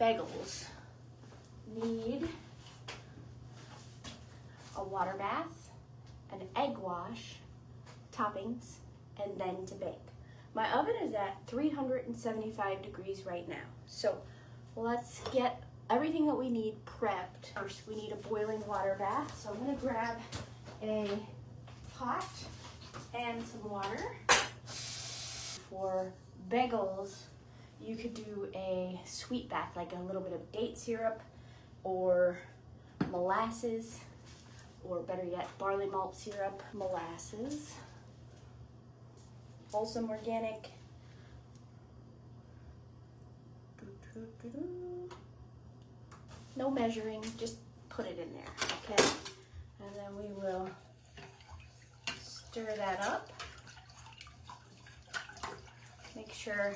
bagels need a water bath, an egg wash, toppings, and then to bake. My oven is at 375 degrees right now. So let's get everything that we need prepped. First, we need a boiling water bath. So I'm gonna grab a pot and some water. For bagels, you could do a sweet bath, like a little bit of date syrup or molasses, or better yet, barley malt syrup, molasses, wholesome organic. No measuring, just put it in there, okay? And then we will stir that up. Make sure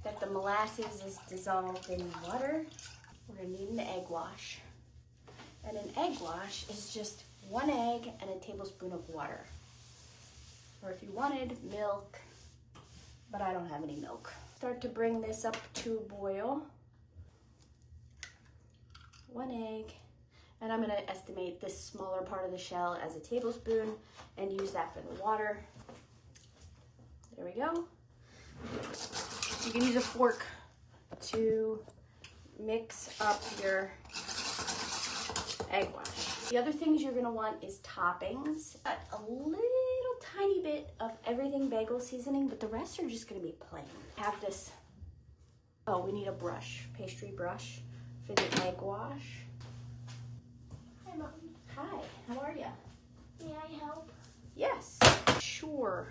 that the molasses is dissolved in the water. We're gonna need an egg wash. And an egg wash is just 1 egg and a tablespoon of water. Or if you wanted, milk, but I don't have any milk. Start to bring this up to a boil. 1 egg, and I'm gonna estimate this smaller part of the shell as a tablespoon and use that for the water. There we go. You can use a fork to mix up your egg wash. The other things you're gonna want is toppings. Got a little tiny bit of everything bagel seasoning, but the rest are just gonna be plain. Have this, oh, we need a brush, pastry brush for the egg wash. Hi, Mom. Hi, how are you? May I help? Yes, sure.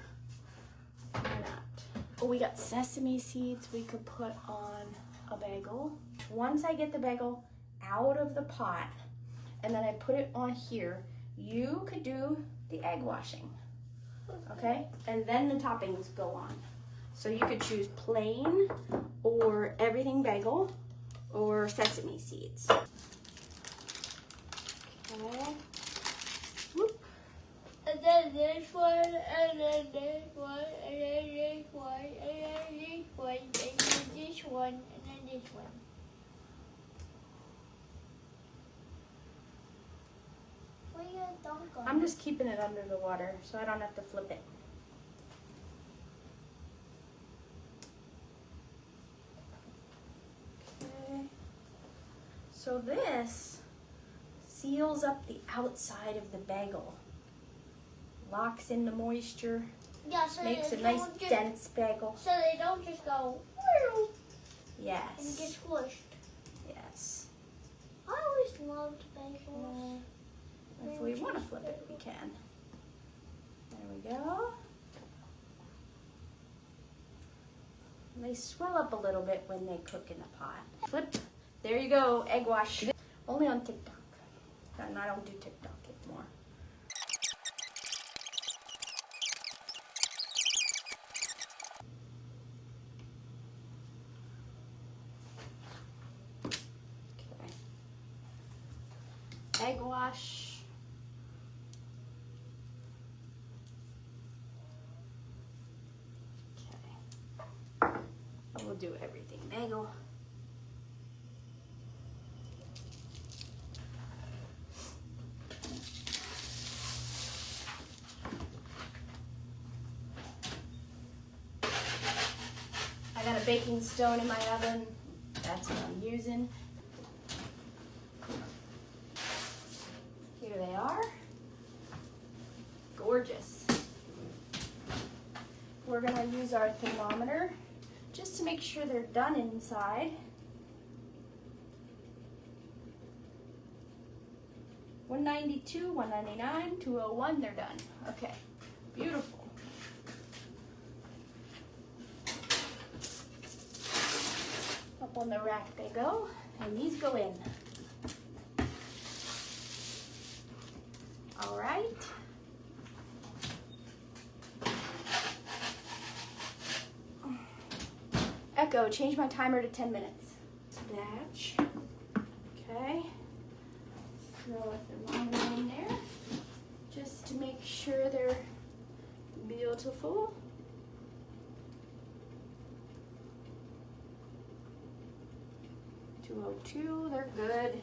Why not? Oh, we got sesame seeds we could put on a bagel. Once I get the bagel out of the pot and then I put it on here, you could do the egg washing, okay? And then the toppings go on. So you could choose plain or everything bagel or sesame seeds. Okay. Whoop. And then this one, and then this one, and then this one, and then this one, and then this one, and then this one. Where you dunk on? I'm just keeping it under the water so I don't have to flip it. Okay. So this seals up the outside of the bagel. Locks in the moisture, Yeah, so makes a they nice don't just, dense bagel. so they don't just go and Yes. get squished. Yes. I always loved bagels. If we want to flip it, we can. There we go. And they swell up a little bit when they cook in the pot. Flip. There you go, egg wash. Only on TikTok. And I don't do TikTok anymore. Egg wash. Okay. I will do everything bagel. I got a baking stone in my oven. That's what I'm using. Here they are. Gorgeous. We're gonna use our thermometer just to make sure they're done inside. 192, 199, 201, they're done. Okay, beautiful. Up on the rack they go, and these go in. All right. Echo, change my timer to 10 minutes. Batch. Okay. Throw a thermometer in there just to make sure they're beautiful. 202, they're good.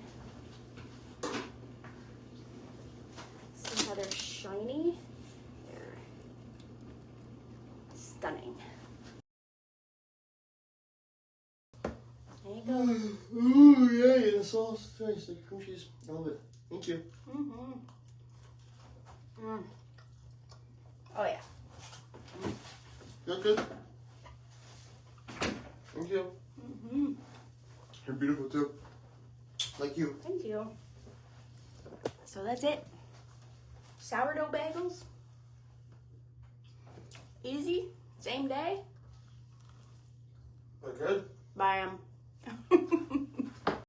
See how they're shiny? They're stunning. There you go. Ooh, yeah, the sauce. Nice, like cream cheese. I love it. Thank you. Mm-hmm. Mm. Oh yeah. Good, good. Thank you. Mm-hmm. You're beautiful too. Like you. Thank you. So that's it. Sourdough bagels. Easy. Same day. Are good? Buy 'em.